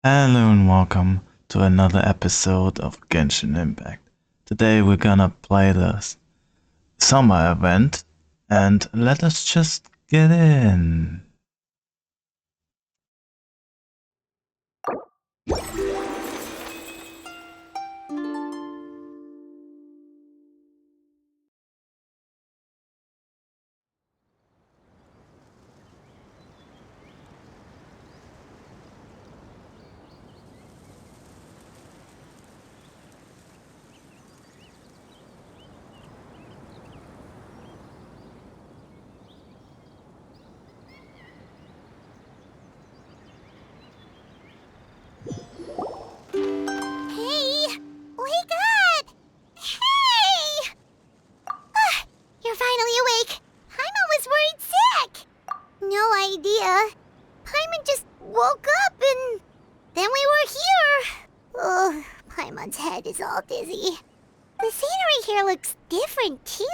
Hello and welcome to another episode of Genshin Impact. Today we're gonna play the summer event and let us just get in. Hey! Wake up! Hey! You're finally awake. Paimon was worried sick. No idea. Paimon just woke up and then we were here. Oh, Paimon's head is all dizzy. The scenery here looks different too.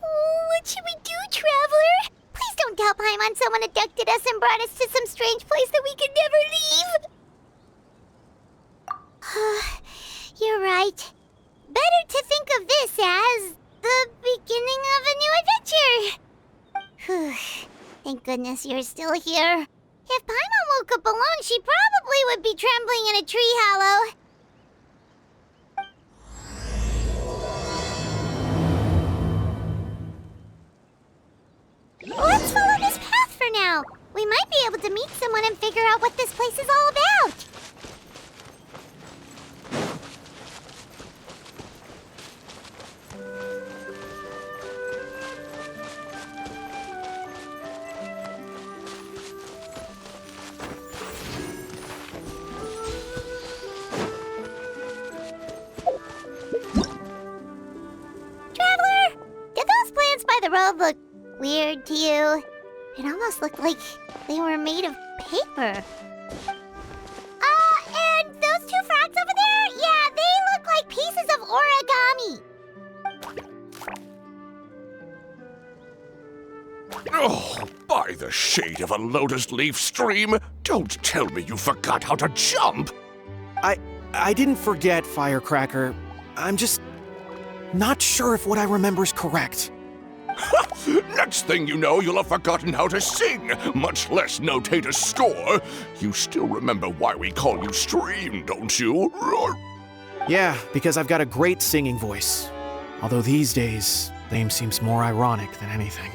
Oh, what should we do, Traveler? Please don't tell Paimon someone abducted us and brought us to some strange place that we could never leave. You're right. Better to think of this as the beginning of a new adventure. Thank goodness you're still here. If Paimon woke up alone, she probably would be trembling in a tree hollow. Let's follow this path for now. We might be able to meet someone and figure out what this place is all about. Traveler, did those plants by the road look weird to you? It almost looked like they were made of paper. And those two frogs over there? Yeah, they look like pieces of origami. Oh, by the shade of a lotus leaf stream, don't tell me you forgot how to jump! I didn't forget, Firecracker. I'm just not sure if what I remember is correct. Next thing you know, you'll have forgotten how to sing, much less notate a score. You still remember why we call you Stream, don't you? Yeah, because I've got a great singing voice. Although these days, name seems more ironic than anything.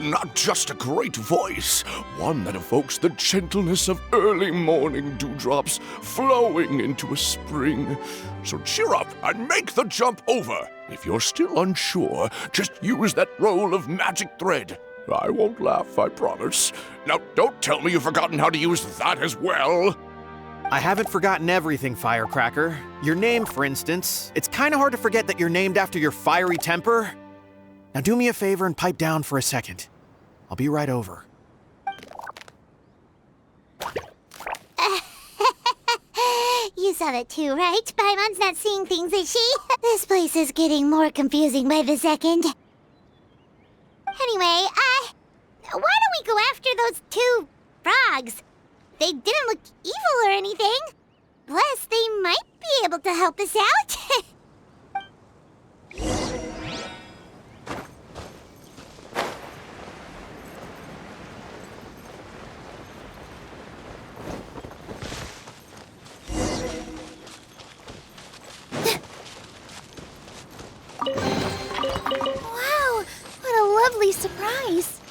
Not just a great voice, one that evokes the gentleness of early morning dewdrops flowing into a spring. So cheer up and make the jump over. If you're still unsure, just use that roll of magic thread. I won't laugh, I promise. Now, don't tell me you've forgotten how to use that as well. I haven't forgotten everything, Firecracker. Your name, for instance. It's kind of hard to forget that you're named after your fiery temper. Now do me a favor and pipe down for a second. I'll be right over. You saw that too, right? Paimon's not seeing things, is she? This place is getting more confusing by the second. Anyway, why don't we go after those two frogs? They didn't look evil or anything. Plus, they might be able to help us out. Wow, what a lovely surprise.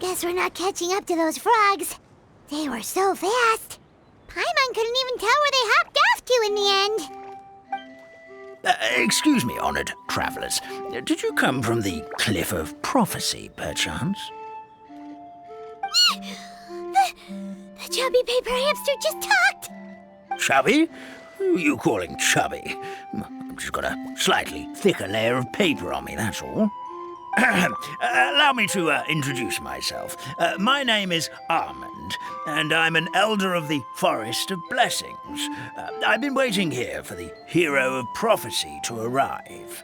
Guess we're not catching up to those frogs. They were so fast. Paimon couldn't even tell where they hopped off to in the end. Excuse me, honored travelers. Did you come from the Cliff of Prophecy, perchance? The chubby paper hamster just talked. Chubby? Who are you calling chubby? I've just got a slightly thicker layer of paper on me, that's all. Allow me to introduce myself. My name is Armand, and I'm an elder of the Forest of Blessings. I've been waiting here for the hero of prophecy to arrive.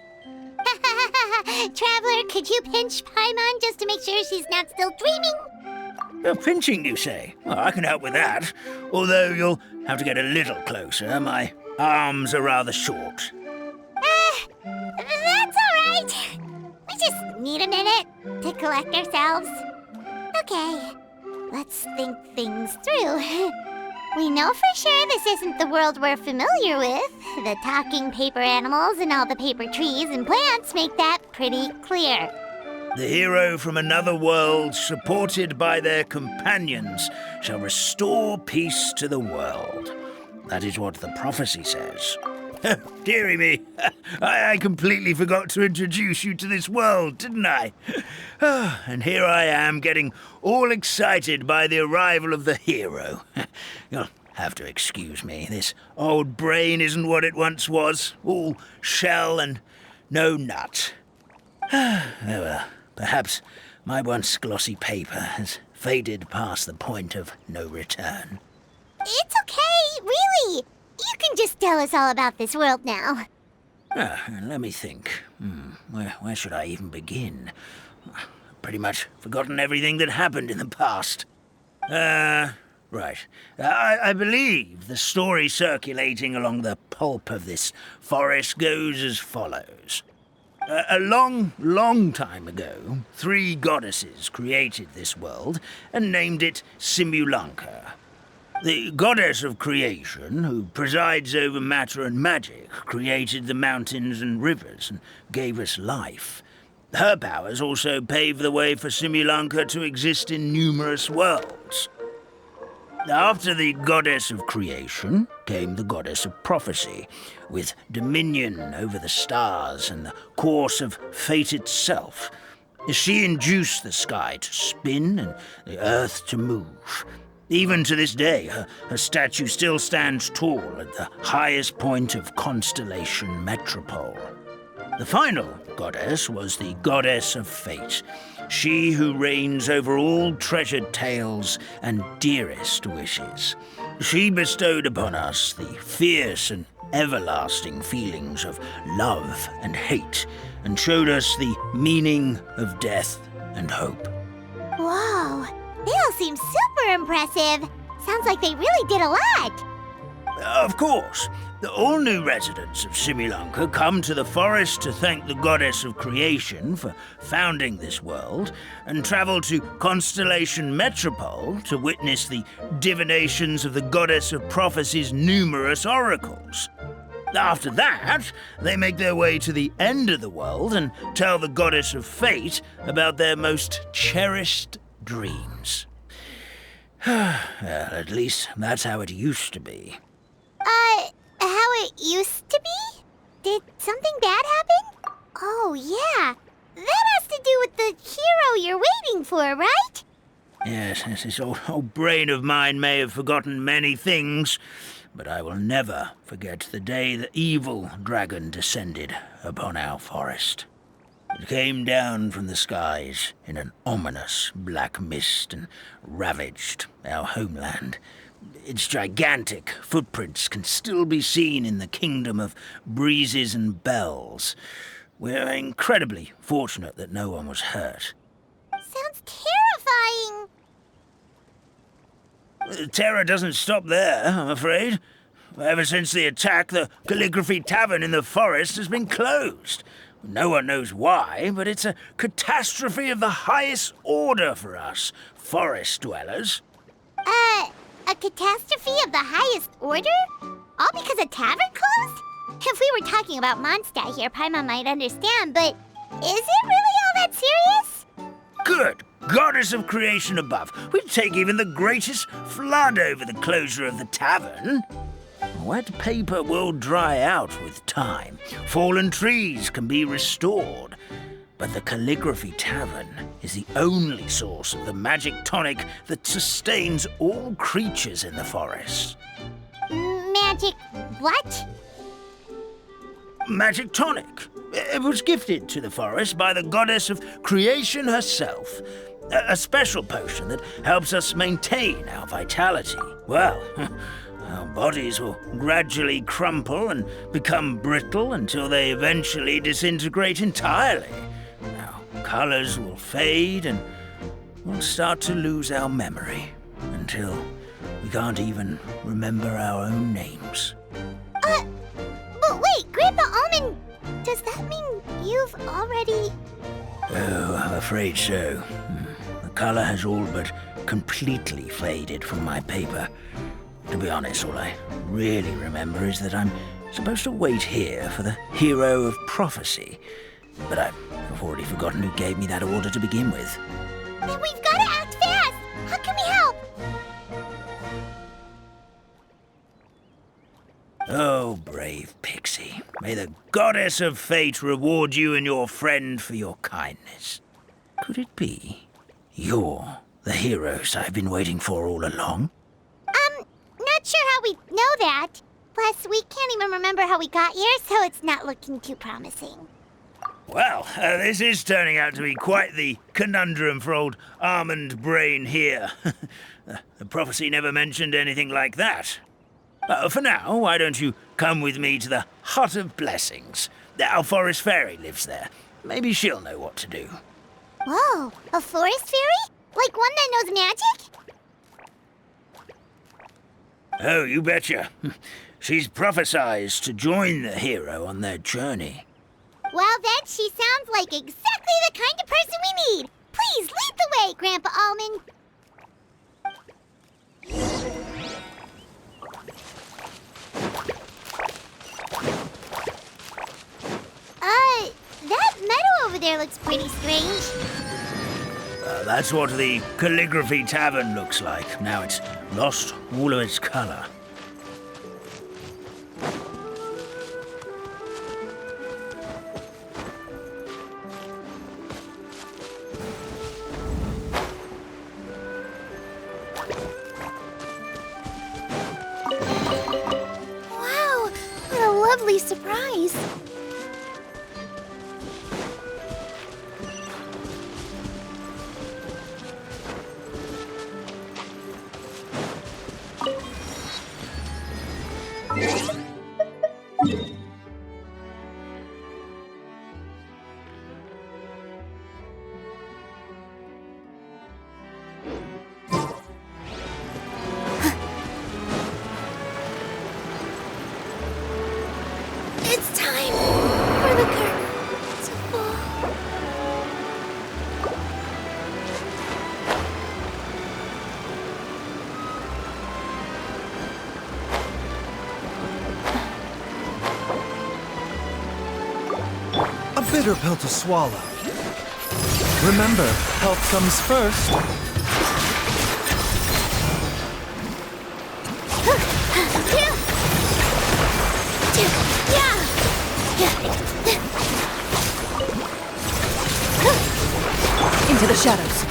Traveler, could you pinch Paimon just to make sure she's not still dreaming? Pinching, you say? Well, I can help with that. Although you'll have to get a little closer. My arms are rather short. That's all right. We just need a minute to collect ourselves. Okay, let's think things through. We know for sure this isn't the world we're familiar with. The talking paper animals and all the paper trees and plants make that pretty clear. The hero from another world, supported by their companions, shall restore peace to the world. That is what the prophecy says. Dearie me, I completely forgot to introduce you to this world, didn't I? And here I am, getting all excited by the arrival of the hero. You'll have to excuse me. This old brain isn't what it once was, all shell and no nut. Oh well, perhaps my once glossy paper has faded past the point of no return. It's okay, really. You can just tell us all about this world now. Let me think. Where should I even begin? Pretty much forgotten everything that happened in the past. Right. I believe the story circulating along the pulp of this forest goes as follows. A long, long time ago, 3 goddesses created this world and named it Simulanka. The goddess of creation, who presides over matter and magic, created the mountains and rivers and gave us life. Her powers also paved the way for Simulanka to exist in numerous worlds. After the goddess of creation came the goddess of prophecy, with dominion over the stars and the course of fate itself. She induced the sky to spin and the earth to move. Even to this day, her statue still stands tall at the highest point of Constellation Metropole. The final goddess was the goddess of fate, she who reigns over all treasured tales and dearest wishes. She bestowed upon us the fierce and everlasting feelings of love and hate, and showed us the meaning of death and hope. Whoa, they all seem super impressive. Sounds like they really did a lot. Of course. All new residents of Simulanka come to the forest to thank the goddess of creation for founding this world, and travel to Constellation Metropole to witness the divinations of the goddess of prophecy's numerous oracles. After that, they make their way to the end of the world and tell the goddess of fate about their most cherished dreams. Well, at least that's how it used to be. How it used to be? Did something bad happen? Oh, yeah. That has to do with the hero you're waiting for, right? Yes, this old brain of mine may have forgotten many things, but I will never forget the day the evil dragon descended upon our forest. It came down from the skies in an ominous black mist and ravaged our homeland. Its gigantic footprints can still be seen in the kingdom of breezes and bells. We're incredibly fortunate that no one was hurt. Sounds terrifying. Terror doesn't stop there, I'm afraid. Ever since the attack, the Calligraphy Tavern in the forest has been closed. No one knows why, but it's a catastrophe of the highest order for us, forest dwellers. A catastrophe of the highest order? All because a tavern closed? If we were talking about Mondstadt here, Paimon might understand, but is it really all that serious? Good goddess of creation above. We'd take even the greatest flood over the closure of the tavern. Wet paper will dry out with time. Fallen trees can be restored. But the Calligraphy Tavern is the only source of the magic tonic that sustains all creatures in the forest. Magic what? magic tonic. It was gifted to the forest by the goddess of creation herself. A special potion that helps us maintain our vitality. Well, our bodies will gradually crumple and become brittle until they eventually disintegrate entirely. Our colors will fade and we'll start to lose our memory until we can't even remember our own names. But wait, Grandpa Almond, does that mean you've already... Oh, I'm afraid so. The color has all but completely faded from my paper. To be honest, all I really remember is that I'm supposed to wait here for the hero of prophecy. But I've already forgotten who gave me that order to begin with. Then we've got to act fast! How can we help? Oh, brave Pixie. May the goddess of fate reward you and your friend for your kindness. Could it be you're the heroes I've been waiting for all along? Not sure how we know that. Plus, we can't even remember how we got here, so it's not looking too promising. Well, this is turning out to be quite the conundrum for old Almond Brain here. The prophecy never mentioned anything like that. For now, why don't you come with me to the Hut of Blessings? Our forest fairy lives there. Maybe she'll know what to do. Whoa, a forest fairy? Like one that knows magic? Oh, you betcha. She's prophesized to join the hero on their journey. Well, then she sounds like exactly the kind of person we need. Please lead the way, Grandpa Almond. That meadow over there looks pretty strange. That's what the Calligraphy Tavern looks like. Now it's lost all of its color. Wow, what a lovely surprise. It's time for the curtain to fall. A bitter pill to swallow. Remember, health comes first. Into the shadows.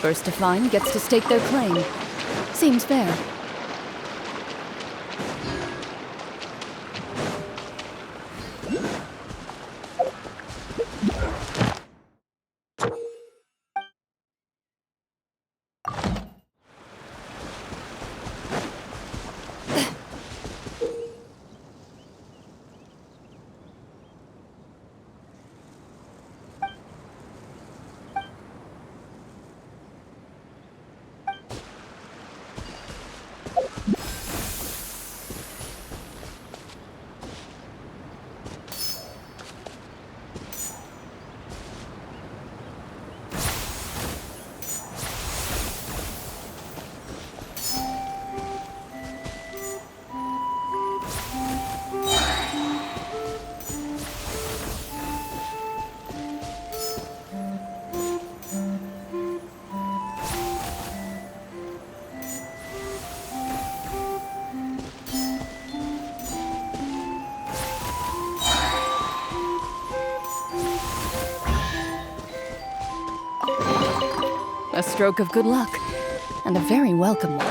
First to find gets to stake their claim. Seems fair. A stroke of good luck, and a very welcome one.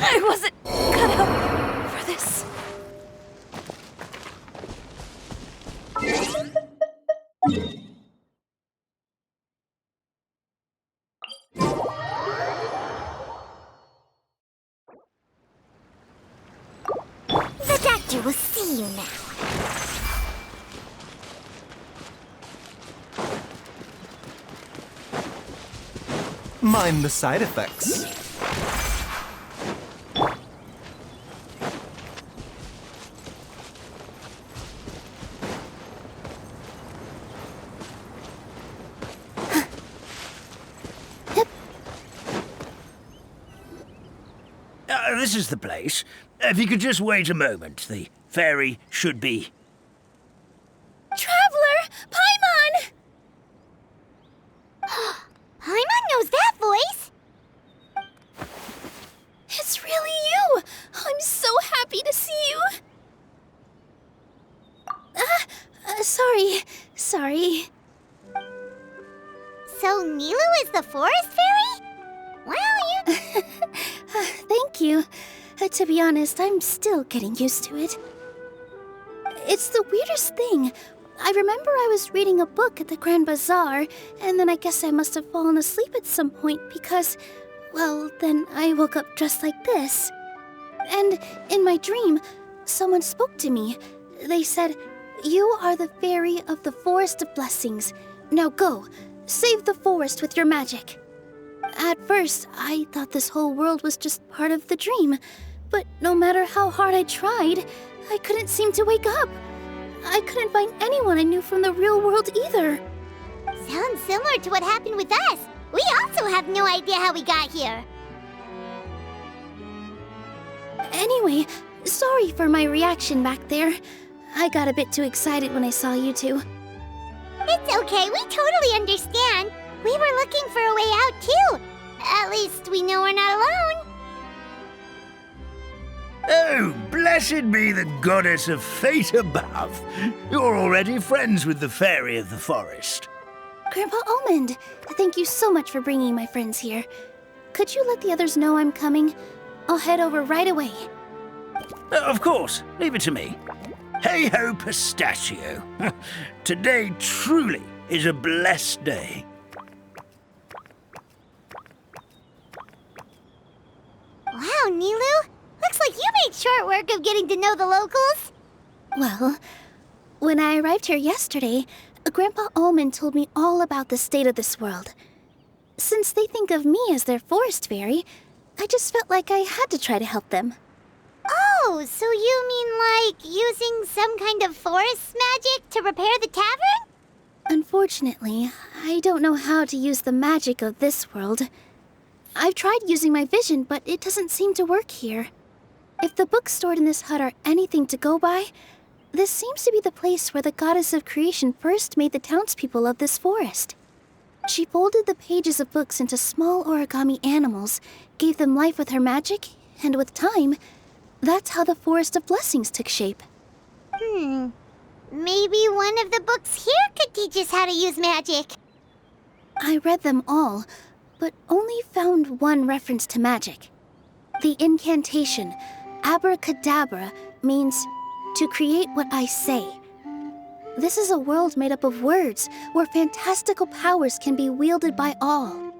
I wasn't cut out for this. The doctor will see you now. Mind the side effects. This is the place. If you could just wait a moment, the fairy should be... Traveler! Paimon! Paimon knows that voice! It's really you! I'm so happy to see you! Sorry. So Nilu is the forest fairy? Well, you... Thank you. To be honest, I'm still getting used to it. It's the weirdest thing. I remember I was reading a book at the Grand Bazaar, and then I guess I must have fallen asleep at some point because, well, then I woke up dressed like this. And in my dream, someone spoke to me. They said, "You are the fairy of the Forest of Blessings. Now go, save the forest with your magic." At first, I thought this whole world was just part of the dream, but no matter how hard I tried, I couldn't seem to wake up. I couldn't find anyone I knew from the real world either. Sounds similar to what happened with us. We also have no idea how we got here. Anyway, sorry for my reaction back there. I got a bit too excited when I saw you two. It's okay, we totally understand. We were looking for a way out too. At least we know we're not alone. Oh, blessed be the goddess of fate above. You're already friends with the fairy of the forest. Grandpa Almond, thank you so much for bringing my friends here. Could you let the others know I'm coming? I'll head over right away. Of course, leave it to me. Hey ho, pistachio. Today truly is a blessed day. Wow, Nilu. Looks like you made short work of getting to know the locals. Well, when I arrived here yesterday, Grandpa Almond told me all about the state of this world. Since they think of me as their forest fairy, I just felt like I had to try to help them. Oh, so you mean like using some kind of forest magic to repair the tavern? Unfortunately, I don't know how to use the magic of this world. I've tried using my vision, but it doesn't seem to work here. If the books stored in this hut are anything to go by, this seems to be the place where the goddess of creation first made the townspeople of this forest. She folded the pages of books into small origami animals, gave them life with her magic, and with time, that's how the Forest of Blessings took shape. Maybe one of the books here could teach us how to use magic. I read them all, but only found one reference to magic. The incantation, abracadabra, means to create what I say. This is a world made up of words, where fantastical powers can be wielded by all.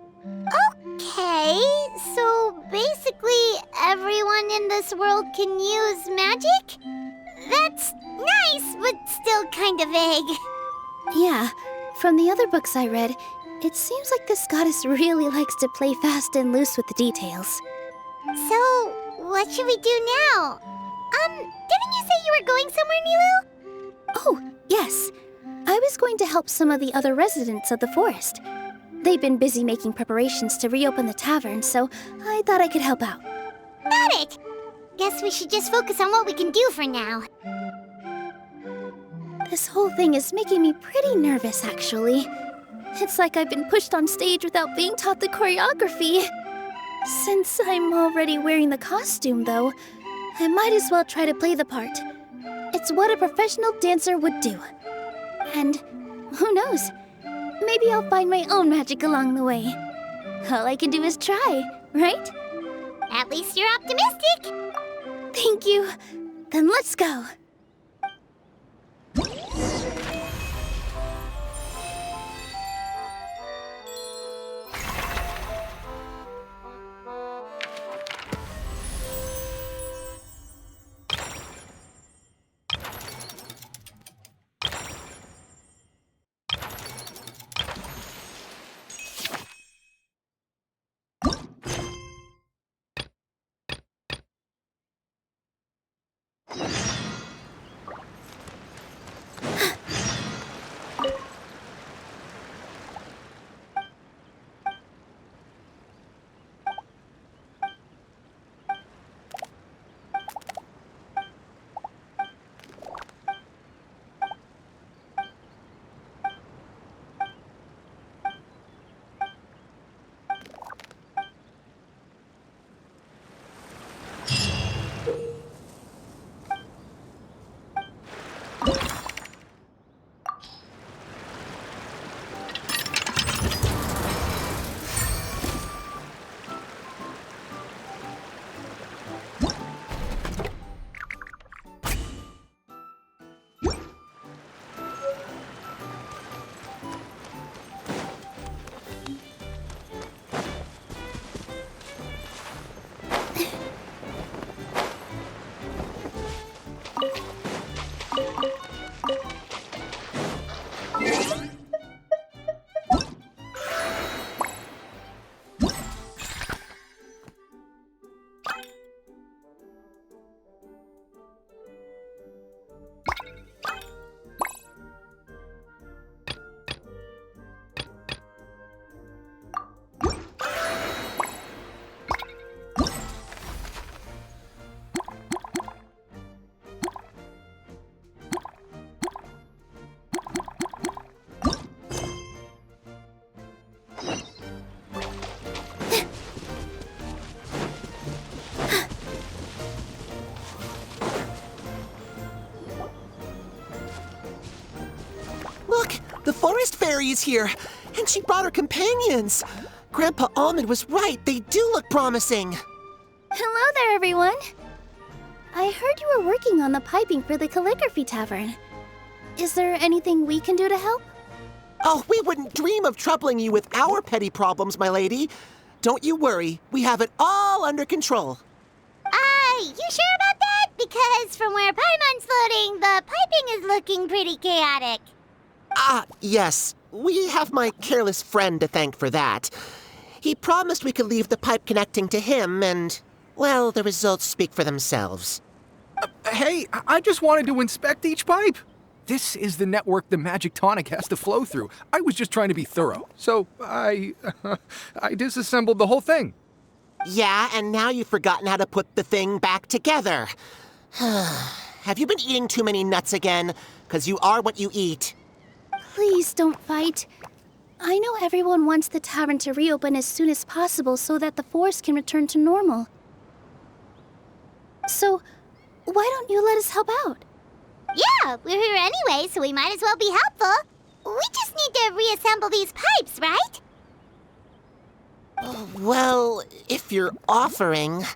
Okay, so basically everyone in this world can use magic? That's nice, but still kind of vague. Yeah, from the other books I read, it seems like this goddess really likes to play fast and loose with the details. So, what should we do now? Didn't you say you were going somewhere, Nilu? Oh, yes. I was going to help some of the other residents of the forest. They've been busy making preparations to reopen the tavern, so I thought I could help out. Got it! Guess we should just focus on what we can do for now. This whole thing is making me pretty nervous, actually. It's like I've been pushed on stage without being taught the choreography. Since I'm already wearing the costume, though, I might as well try to play the part. It's what a professional dancer would do. And who knows? Maybe I'll find my own magic along the way. All I can do is try, right? At least you're optimistic. Thank you. Then let's go. Look, the forest fairy is here, and she brought her companions. Grandpa Almond was right. They do look promising. Hello there, everyone. I heard you were working on the piping for the calligraphy tavern. Is there anything we can do to help? Oh, we wouldn't dream of troubling you with our petty problems, my lady. Don't you worry. We have it all under control. You sure about that? Because from where Paimon's floating, the piping is looking pretty chaotic. Ah, yes. We have my careless friend to thank for that. He promised we could leave the pipe connecting to him, and, well, the results speak for themselves. Hey, I just wanted to inspect each pipe. This is the network the magic tonic has to flow through. I was just trying to be thorough, so I disassembled the whole thing. Yeah, and now you've forgotten how to put the thing back together. Have you been eating too many nuts again? 'Cause you are what you eat. Please don't fight. I know everyone wants the tavern to reopen as soon as possible so that the forest can return to normal. So, why don't you let us help out? Yeah, we're here anyway, so we might as well be helpful. We just need to reassemble these pipes, right? Well, if you're offering...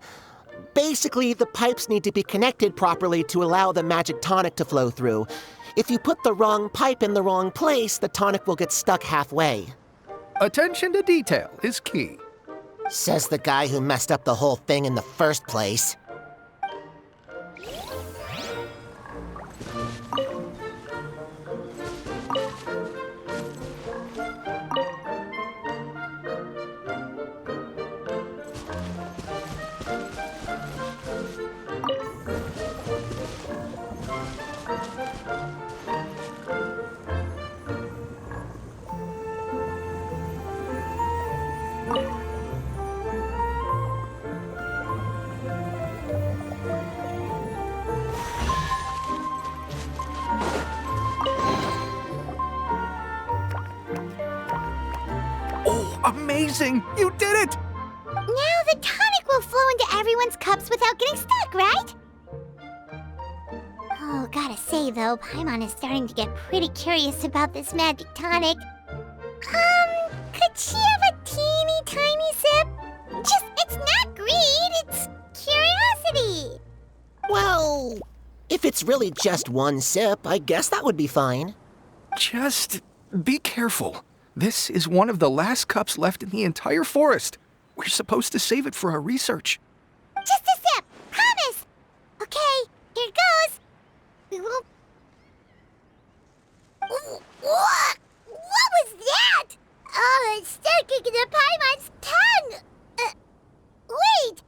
Basically, the pipes need to be connected properly to allow the magic tonic to flow through. If you put the wrong pipe in the wrong place, the tonic will get stuck halfway. Attention to detail is key. Says the guy who messed up the whole thing in the first place. Oh, amazing! You did it! Now the tonic will flow into everyone's cups without getting stuck, right? Oh, gotta say though, Paimon is starting to get pretty curious about this magic tonic. Could she have a teeny tiny sip? Just, it's not greed, it's Well, if it's really just one sip, I guess that would be fine. Just be careful. This is one of the last cups left in the entire forest. We're supposed to save it for our research. Just a sip, promise. Okay, here goes. We won't. What? What was that? Oh, it's sticking to the Paimon's tongue. Wait,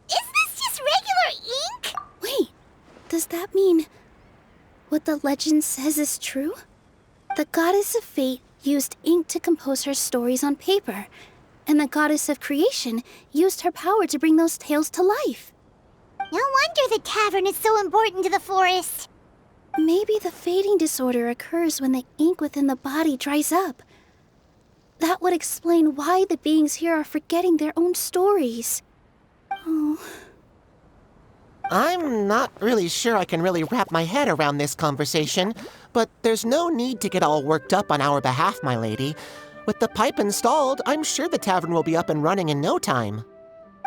is this just regular ink? Wait, does that mean what the legend says is true? The goddess of fate used ink to compose her stories on paper, and the goddess of creation used her power to bring those tales to life. No wonder the tavern is so important to the forest. Maybe the fading disorder occurs when the ink within the body dries up. That would explain why the beings here are forgetting their own stories. Oh. I'm not really sure I can really wrap my head around this conversation, but there's no need to get all worked up on our behalf, my lady. With the pipe installed, I'm sure the tavern will be up and running in no time.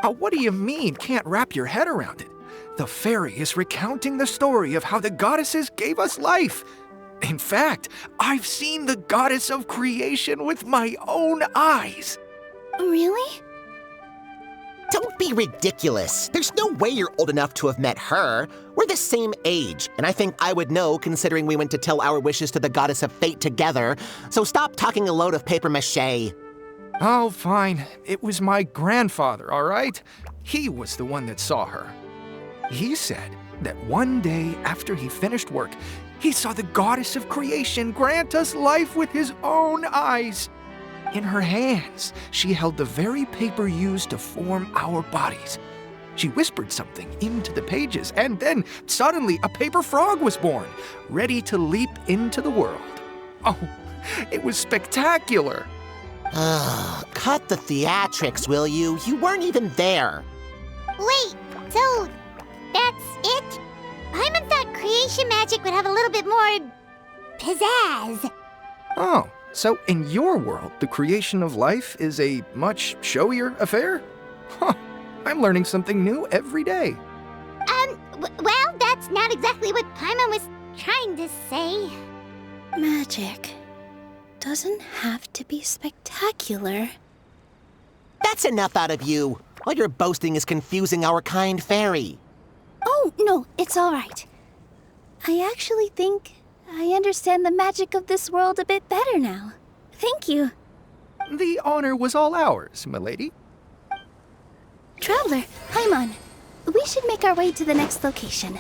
What do you mean, can't wrap your head around it? The fairy is recounting the story of how the goddesses gave us life. In fact, I've seen the goddess of creation with my own eyes. Really? Don't be ridiculous. There's no way you're old enough to have met her. We're the same age, and I think I would know considering we went to tell our wishes to the goddess of fate together. So stop talking a load of papier-mâché. Oh, fine. It was my grandfather, all right? He was the one that saw her. He said that one day after he finished work, he saw the goddess of creation grant us life with his own eyes. In her hands, she held the very paper used to form our bodies. She whispered something into the pages, and then suddenly a paper frog was born, ready to leap into the world. Oh, it was spectacular. Cut the theatrics, will you? You weren't even there. Wait, so that's it? Paimon thought creation magic would have a little bit more pizzazz. Oh, so in your world, the creation of life is a much showier affair? Huh, I'm learning something new every day. Well, that's not exactly what Paimon was trying to say. Magic doesn't have to be spectacular. That's enough out of you. All your boasting is confusing our kind fairy. Oh, no, it's all right. I actually think I understand the magic of this world a bit better now. Thank you. The honor was all ours, milady. Traveler, Paimon, we should make our way to the next location.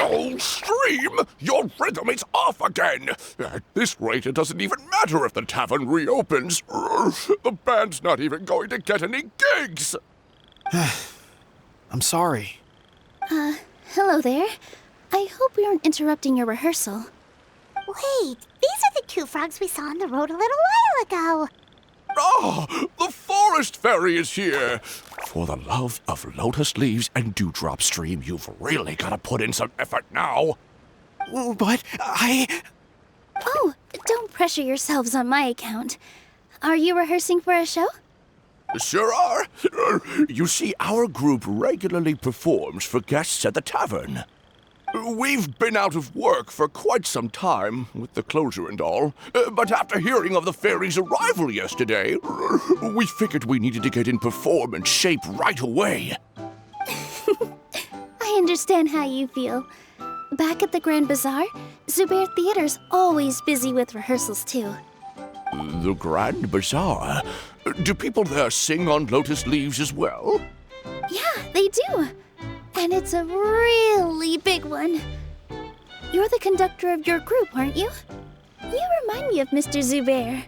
Oh, Stream! Your rhythm is off again! At this rate, it doesn't even matter if the tavern reopens. The band's not even going to get any gigs! I'm sorry. Hello there. I hope we aren't interrupting your rehearsal. Wait, these are the two frogs we saw on the road a little while ago. Ah, the forest fairy is here! For the love of lotus leaves and dewdrop, Stream, you've really got to put in some effort now. But Oh, don't pressure yourselves on my account. Are you rehearsing for a show? Sure are. You see, our group regularly performs for guests at the tavern. We've been out of work for quite some time, with the closure and all. But after hearing of the fairy's arrival yesterday, we figured we needed to get in performance shape right away. I understand how you feel. Back at the Grand Bazaar, Zubair Theater's always busy with rehearsals too. The Grand Bazaar? Do people there sing on lotus leaves as well? Yeah, they do. And it's a really big one. You're the conductor of your group, aren't you? You remind me of Mr. Zubair.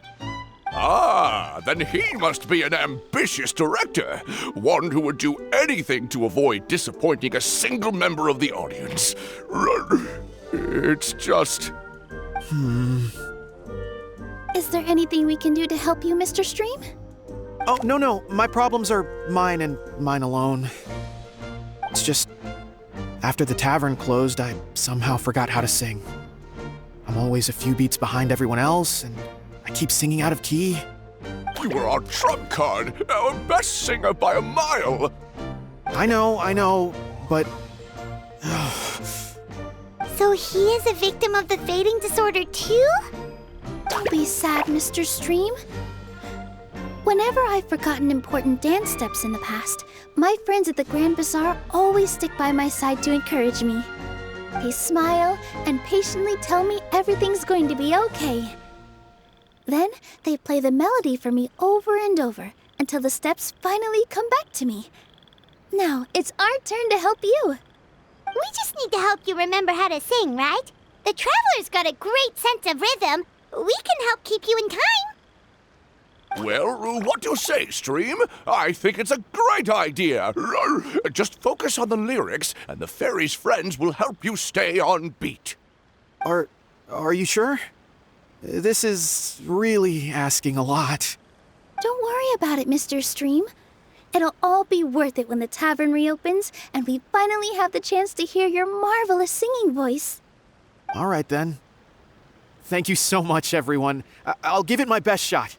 Ah, then he must be an ambitious director. One who would do anything to avoid disappointing a single member of the audience. It's just... Is there anything we can do to help you, Mr. Stream? Oh, no. My problems are mine and mine alone. It's just, after the tavern closed, I somehow forgot how to sing. I'm always a few beats behind everyone else, and I keep singing out of key. You were our trump card, our best singer by a mile. I know, but... So he is a victim of the fading disorder too? Don't be sad, Mr. Stream. Whenever I've forgotten important dance steps in the past, my friends at the Grand Bazaar always stick by my side to encourage me. They smile and patiently tell me everything's going to be okay. Then they play the melody for me over and over until the steps finally come back to me. Now it's our turn to help you. We just need to help you remember how to sing, right? The Traveler's got a great sense of rhythm. We can help keep you in time. Well, what do you say, Stream? I think it's a great idea. Just focus on the lyrics, and the fairy's friends will help you stay on beat. Are you sure? This is really asking a lot. Don't worry about it, Mr. Stream. It'll all be worth it when the tavern reopens and we finally have the chance to hear your marvelous singing voice. All right, then. Thank you so much, everyone. I'll give it my best shot.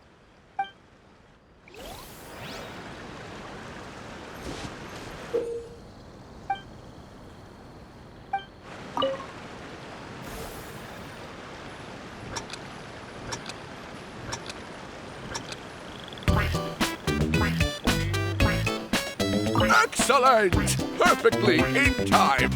Excellent! Perfectly in time!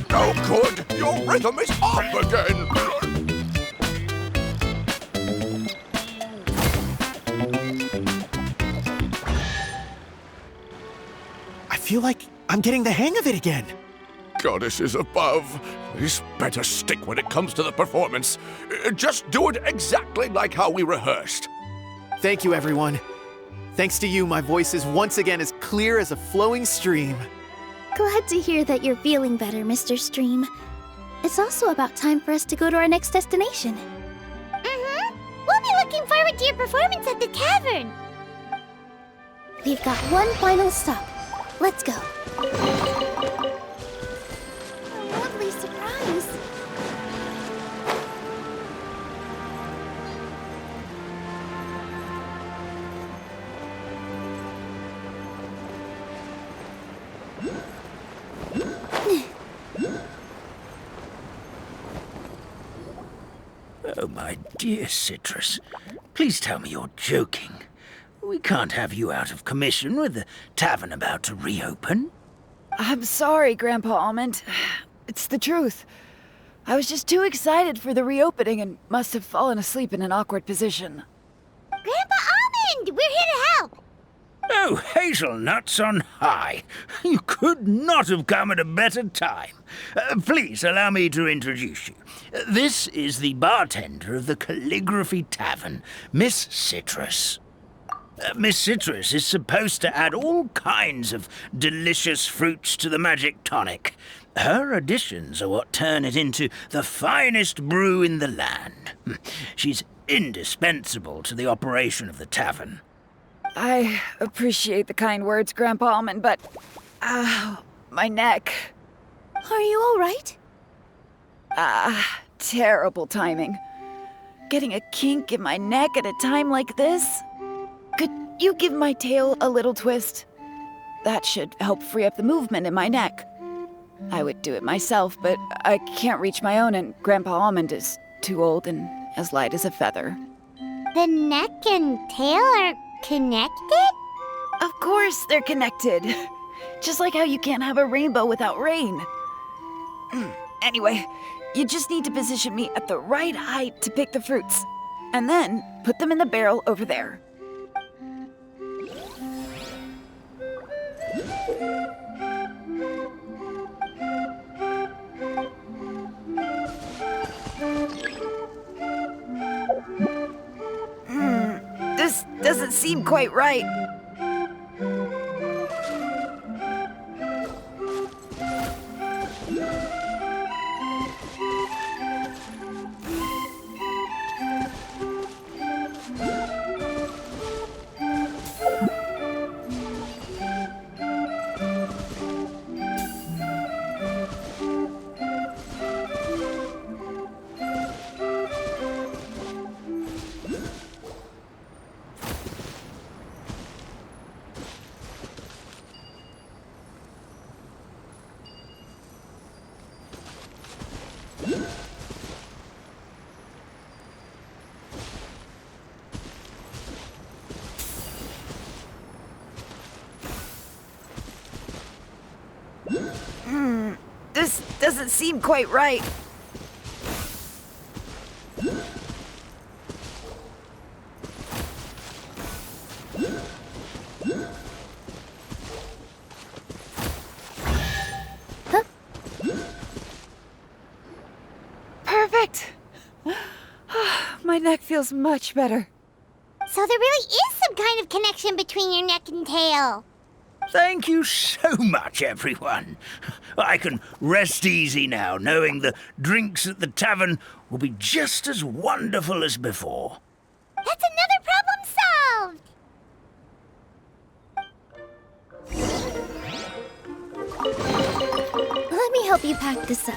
No good! Your rhythm is off again! I feel like I'm getting the hang of it again. Goddesses above, this better stick when it comes to the performance. Just do it exactly like how we rehearsed. Thank you, everyone. Thanks to you, my voice is once again as clear as a flowing stream. Glad to hear that you're feeling better, Mr. Stream. It's also about time for us to go to our next destination. We'll be looking forward to your performance at the tavern. We've got one final stop. Let's go. A lovely surprise. Oh, my dear Citrus, please tell me you're joking. We can't have you out of commission with the tavern about to reopen. I'm sorry, Grandpa Almond. It's the truth. I was just too excited for the reopening and must have fallen asleep in an awkward position. Grandpa Almond, we're here to help. Oh, hazelnuts on high. You could not have come at a better time. Please allow me to introduce you. This is the bartender of the Calligraphy Tavern, Miss Citrus. Miss Citrus is supposed to add all kinds of delicious fruits to the magic tonic. Her additions are what turn it into the finest brew in the land. She's indispensable to the operation of the tavern. I appreciate the kind words, Grandpa Almond, but... my neck. Are you all right? Terrible timing. Getting a kink in my neck at a time like this? Could you give my tail a little twist? That should help free up the movement in my neck. I would do it myself, but I can't reach my own, and Grandpa Almond is too old and as light as a feather. The neck and tail are connected? Of course they're connected. Just like how you can't have a rainbow without rain. Anyway, you just need to position me at the right height to pick the fruits. And then put them in the barrel over there. This doesn't seem quite right. This doesn't seem quite right. Perfect! My neck feels much better. So there really is some kind of connection between your neck and tail. Thank you so much, everyone. I can rest easy now, knowing the drinks at the tavern will be just as wonderful as before. That's another problem solved! Let me help you pack this up.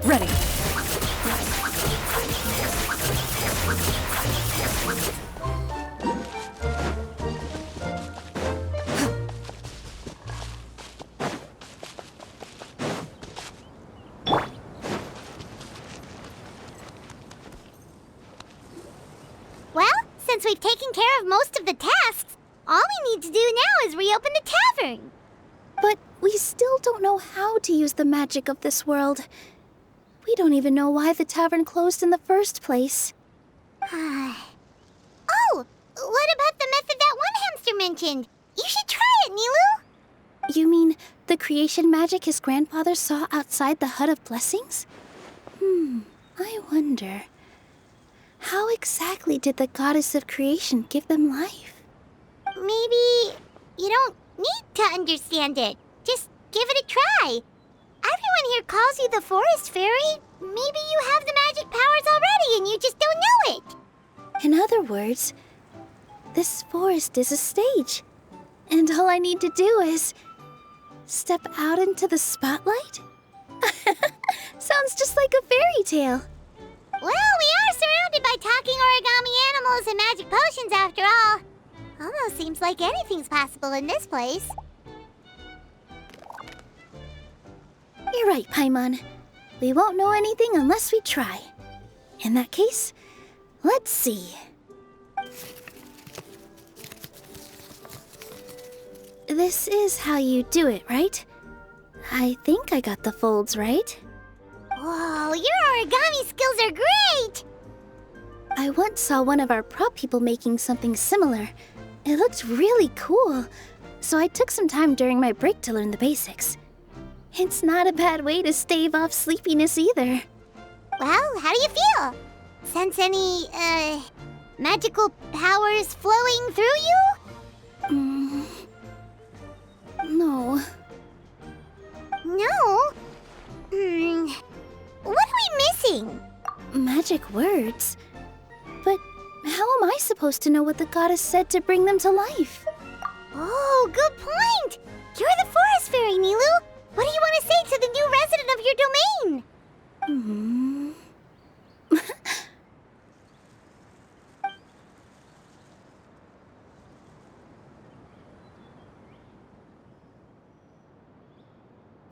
Ready. Well, since we've taken care of most of the tasks, all we need to do now is reopen the tavern. But we still don't know how to use the magic of this world. We don't even know why the tavern closed in the first place. Oh, what about the method that one hamster mentioned? You should try it, Nilu. You mean the creation magic his grandfather saw outside the Hut of Blessings? I wonder. How exactly did the goddess of creation give them life? Maybe you don't need to understand it. Just give it a try. Everyone here calls you the Forest Fairy. Maybe you have the magic powers already and you just don't know it. In other words, this forest is a stage. And all I need to do is step out into the spotlight? Sounds just like a fairy tale. Well, we are surrounded by talking origami animals and magic potions after all. Almost seems like anything's possible in this place. You're right, Paimon. We won't know anything unless we try. In that case, let's see. This is how you do it, right? I think I got the folds right. Whoa, your origami skills are great! I once saw one of our prop people making something similar. It looked really cool, so I took some time during my break to learn the basics. It's not a bad way to stave off sleepiness either. Well, how do you feel? Sense any, magical powers flowing through you? No. No? What are we missing? Magic words? But how am I supposed to know what the goddess said to bring them to life? Oh, good point! You're the forest fairy, Nilu! What do you want to say to the new resident of your domain?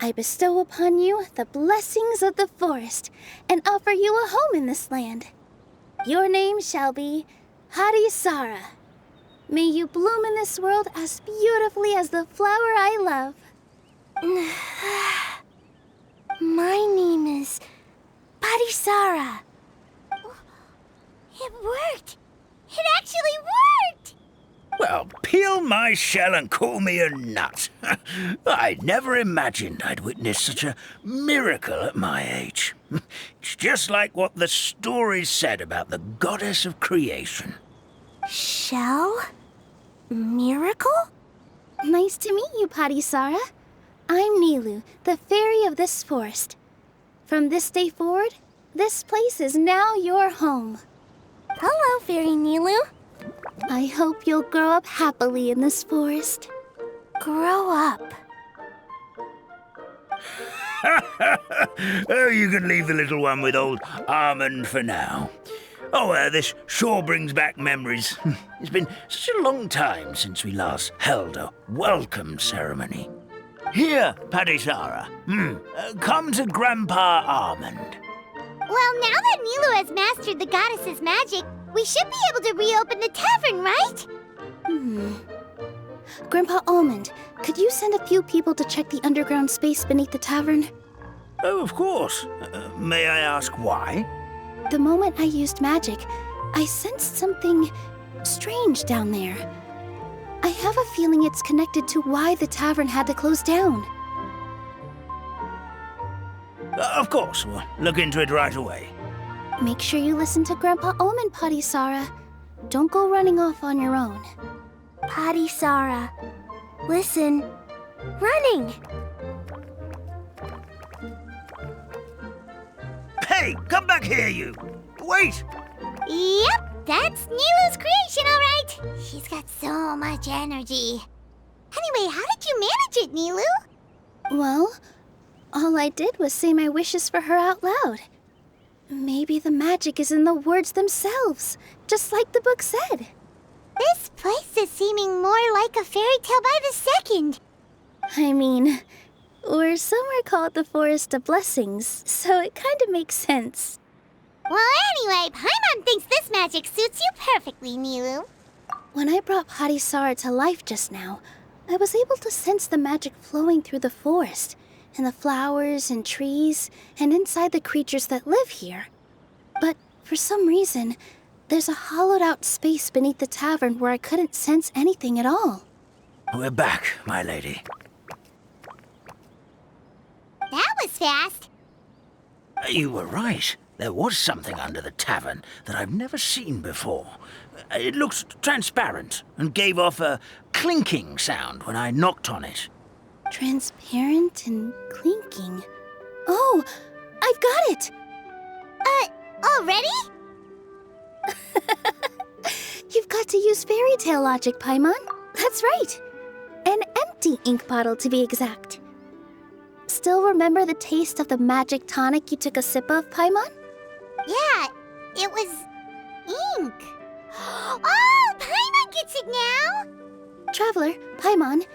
I bestow upon you the blessings of the forest and offer you a home in this land. Your name shall be Harisara. May you bloom in this world as beautifully as the flower I love. My name is Parisara. It worked! It actually worked! Well, peel my shell and call me a nut. I'd never imagined I'd witness such a miracle at my age. It's just like what the stories said about the goddess of creation. Shell? Miracle? Nice to meet you, Parisara. I'm Nilu, the fairy of this forest. From this day forward, this place is now your home. Hello, Fairy Nilu. I hope you'll grow up happily in this forest. Grow up. Oh, you can leave the little one with old Almond for now. Oh, this sure brings back memories. It's been such a long time since we last held a welcome ceremony. Here, Parisara. Come to Grandpa Almond. Well, now that Nilu has mastered the goddess's magic, we should be able to reopen the tavern, right? Grandpa Almond, could you send a few people to check the underground space beneath the tavern? Oh, of course. May I ask why? The moment I used magic, I sensed something strange down there. I have a feeling it's connected to why the tavern had to close down. Of course, we'll look into it right away. Make sure you listen to Grandpa Almond, Parisara. Don't go running off on your own. Parisara, listen. Running! Hey, come back here, you! Wait! Yep, that's Nilu's creation, all right. She's got so much energy. Anyway, how did you manage it, Nilu? Well, all I did was say my wishes for her out loud. Maybe the magic is in the words themselves, just like the book said. This place is seeming more like a fairy tale by the second. I mean, we're somewhere called the Forest of Blessings, so it kind of makes sense. Well, anyway, Paimon thinks this magic suits you perfectly, Nilu. When I brought Harisara to life just now, I was able to sense the magic flowing through the forest, and the flowers and trees, and inside the creatures that live here. But for some reason, there's a hollowed-out space beneath the tavern where I couldn't sense anything at all. We're back, my lady. That was fast. You were right. There was something under the tavern that I've never seen before. It looked transparent and gave off a clinking sound when I knocked on it. Transparent and clinking. Oh, I've got it! Already? You've got to use fairy tale logic, Paimon. That's right. An empty ink bottle, to be exact. Still remember the taste of the magic tonic you took a sip of, Paimon? Yeah, it was ink. Oh, Paimon gets it now! Traveler, Paimon,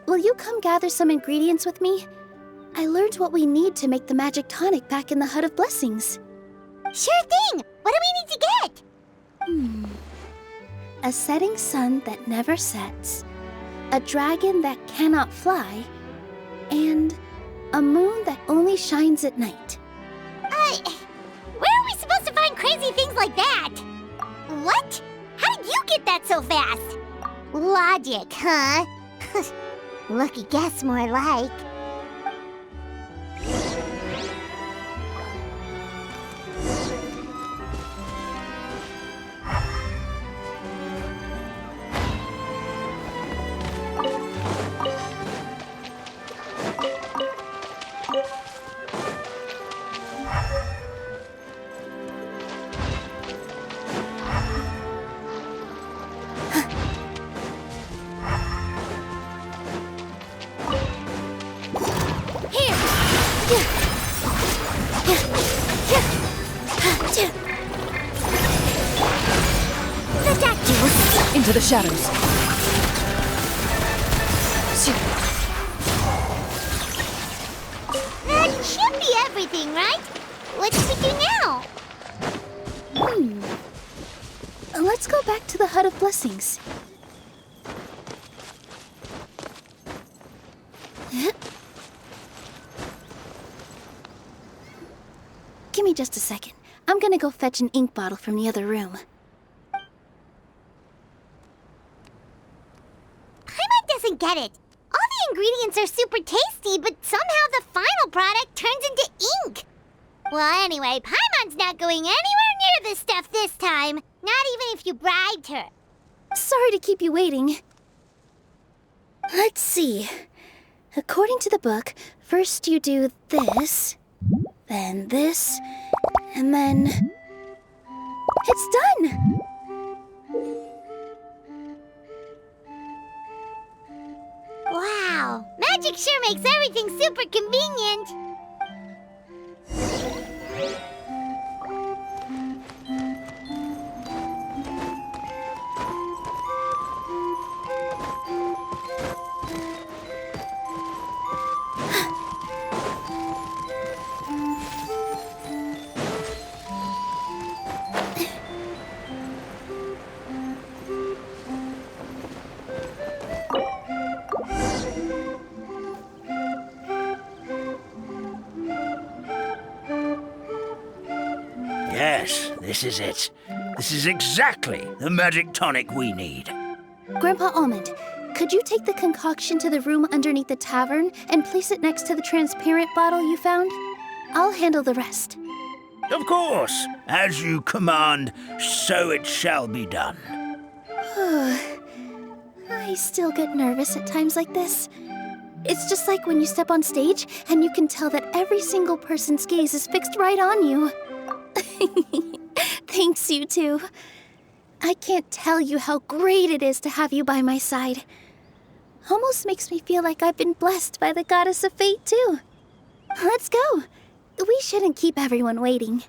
will you come gather some ingredients with me? I learned what we need to make the magic tonic back in the Hut of Blessings. Sure thing! What do we need to get? A setting sun that never sets, a dragon that cannot fly, and a moon that only shines at night. like that. What? How did you get that so fast? Logic, huh? Lucky guess, more like. Into the shadows. That should be everything, right? What should we do now? Let's go back to the Hut of Blessings. Give me just a second. I'm gonna go fetch an ink bottle from the other room. Paimon doesn't get it. All the ingredients are super tasty, but somehow the final product turns into ink. Well, anyway, Paimon's not going anywhere near this stuff this time. Not even if you bribed her. Sorry to keep you waiting. Let's see. According to the book, first you do this, then this, and then... It's done! Wow, magic sure makes everything super convenient. Yes, this is it. This is exactly the magic tonic we need. Grandpa Almond, could you take the concoction to the room underneath the tavern and place it next to the transparent bottle you found? I'll handle the rest. Of course. As you command, so it shall be done. I still get nervous at times like this. It's just like when you step on stage and you can tell that every single person's gaze is fixed right on you. Thanks, you two. I can't tell you how great it is to have you by my side. Almost makes me feel like I've been blessed by the goddess of fate, too. Let's go. We shouldn't keep everyone waiting.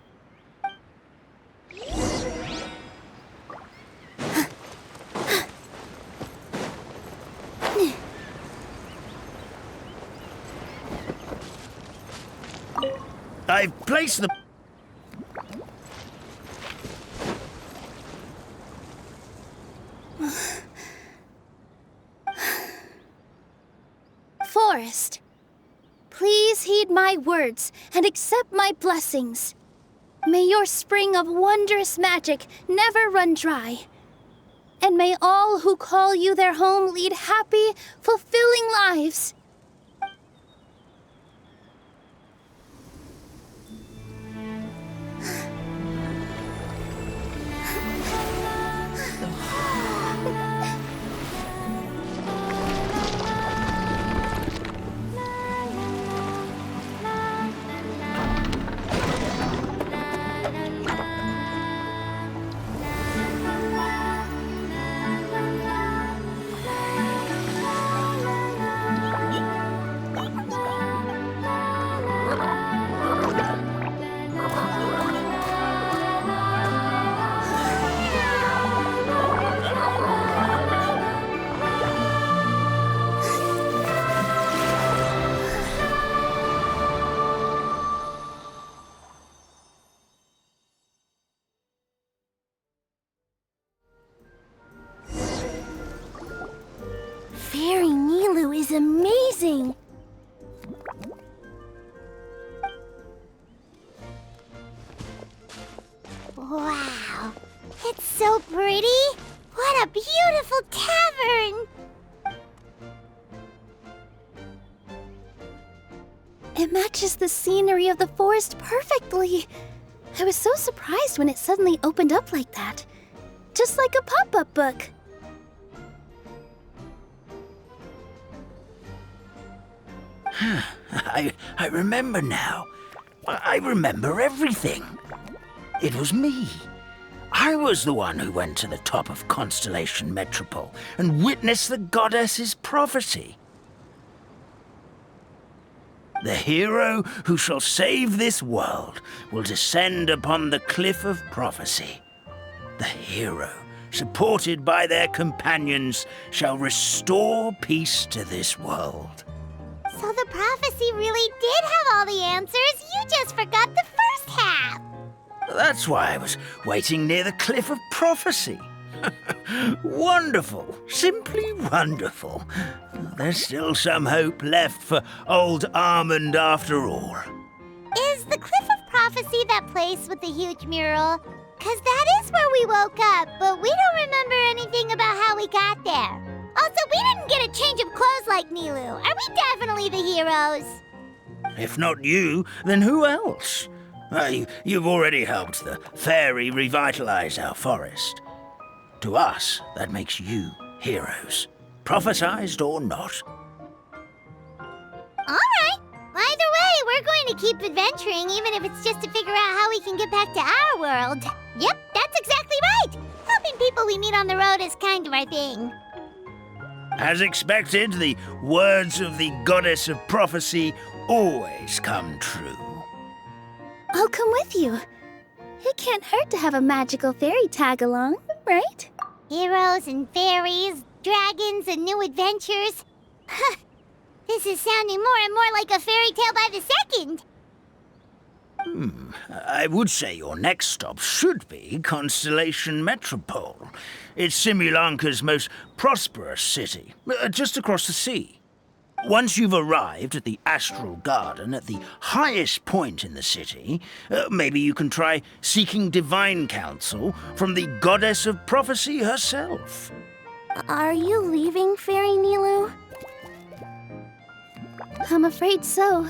I've placed the... Forest, please heed my words and accept my blessings. May your spring of wondrous magic never run dry. And may all who call you their home lead happy, fulfilling lives. Fairy Nilu is amazing! Wow. It's so pretty! What a beautiful tavern! It matches the scenery of the forest perfectly. I was so surprised when it suddenly opened up like that. Just like a pop-up book. I remember now. I remember everything. It was me. I was the one who went to the top of Constellation Metropole and witnessed the goddess's prophecy. The hero who shall save this world will descend upon the cliff of prophecy. The hero, supported by their companions, shall restore peace to this world. So the prophecy really did have all the answers. You just forgot the first half. That's why I was waiting near the cliff of prophecy. Wonderful, simply wonderful. There's still some hope left for old Armand after all. Is the Cliff of Prophecy that place with the huge mural? 'Cause that is where we woke up, but we don't remember anything about how we got there. Also, we didn't get a change of clothes like Nilu. Are we definitely the heroes? If not you, then who else? You've already helped the fairy revitalize our forest. To us, that makes you heroes, prophesized or not. All right. Either way, we're going to keep adventuring, even if it's just to figure out how we can get back to our world. Yep, that's exactly right. Helping people we meet on the road is kind of our thing. As expected, the words of the goddess of prophecy always come true. I'll come with you. It can't hurt to have a magical fairy tag along, right? Heroes and fairies, dragons and new adventures. This is sounding more and more like a fairy tale by the second. I would say your next stop should be Constellation Metropole. It's Simulanka's most prosperous city, just across the sea. Once you've arrived at the Astral Garden at the highest point in the city, maybe you can try seeking divine counsel from the goddess of prophecy herself. Are you leaving, Fairy Nilu? I'm afraid so.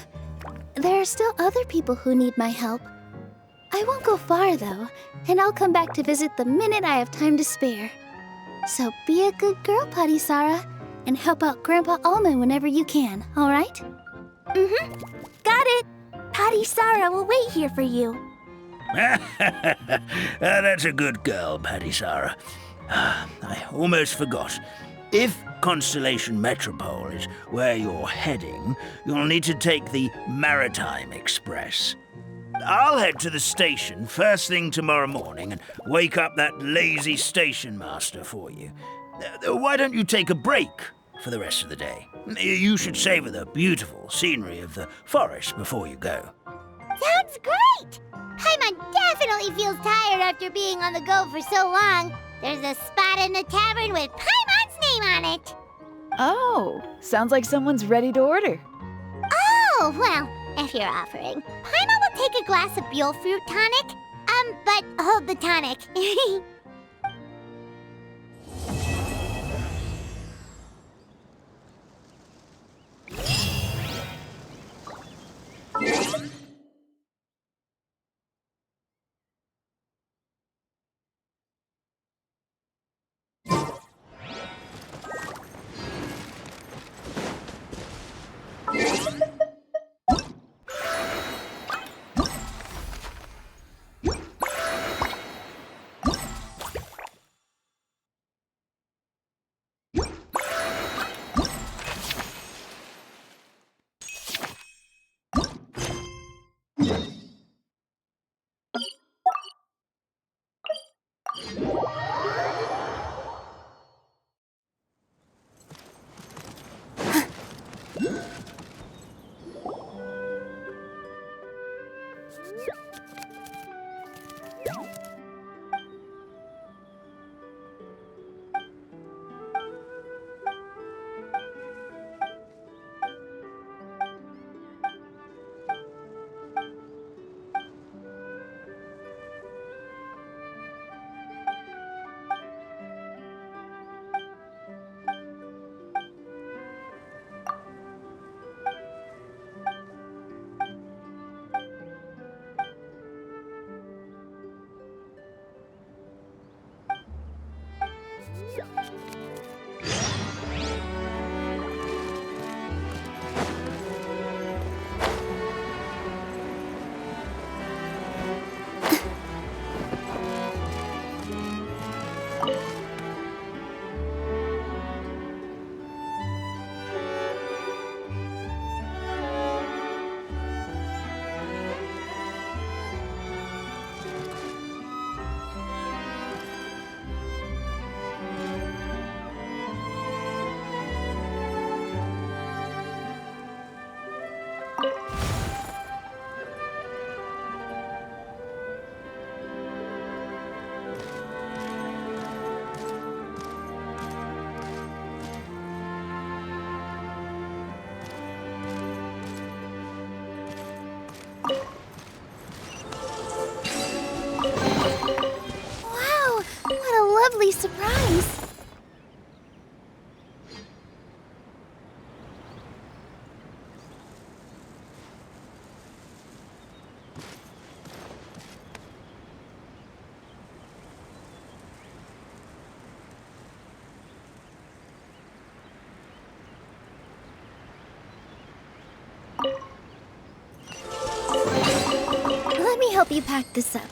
There are still other people who need my help. I won't go far, though, and I'll come back to visit the minute I have time to spare. So be a good girl, Padisara, and help out Grandpa Almond whenever you can, all right? Mm-hmm. Got it! Padisara will wait here for you. That's a good girl, Padisara. I almost forgot. If Constellation Metropole is where you're heading, you'll need to take the Maritime Express. I'll head to the station first thing tomorrow morning and wake up that lazy station master for you. Why don't you take a break for the rest of the day? You should savor the beautiful scenery of the forest before you go. Sounds great! Paimon definitely feels tired after being on the go for so long. There's a spot in the tavern with Paimon's name on it. Oh, sounds like someone's ready to order. Oh, well, if you're offering. Paimon will take a glass of Buell fruit tonic. But hold the tonic. Wow, what a lovely surprise! Let me help you pack this up.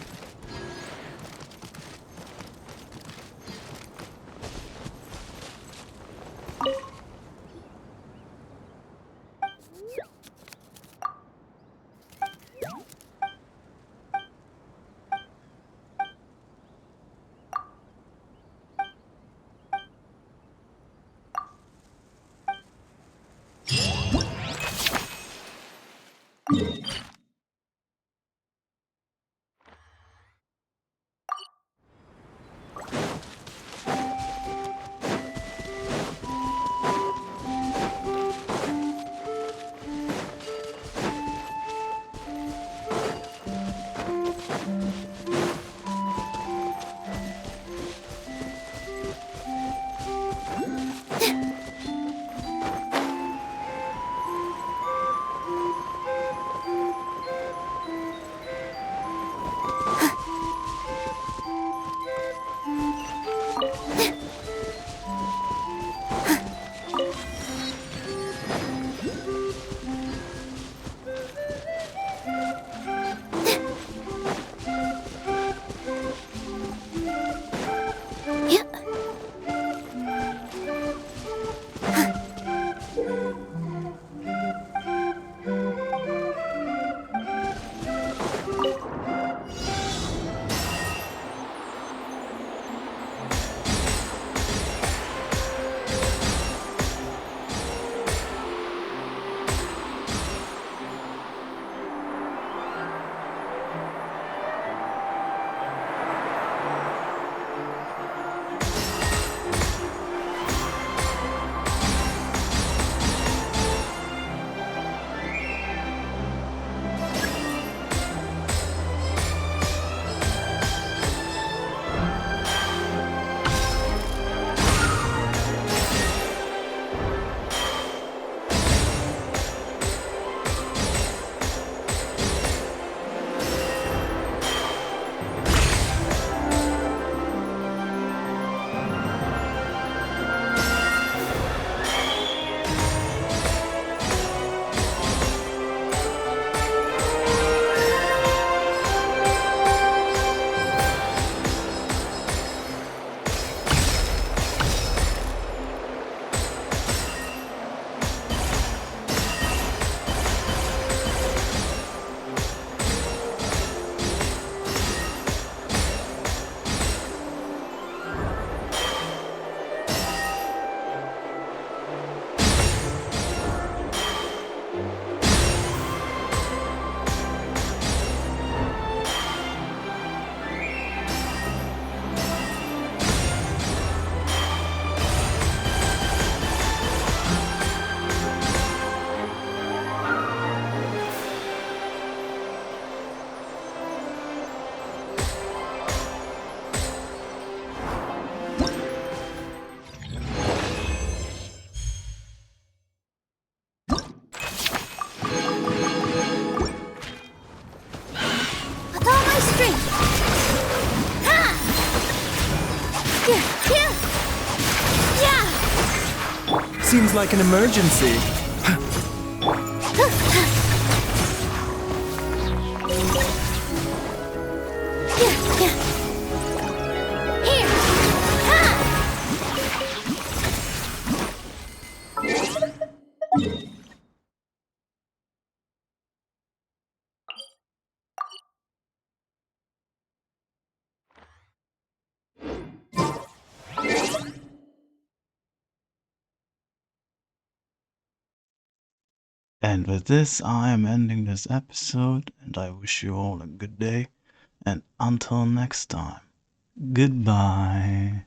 strength. Ha! Yeah, yeah. Seems like an emergency. And with this, I am ending this episode, and I wish you all a good day. And until next time, goodbye.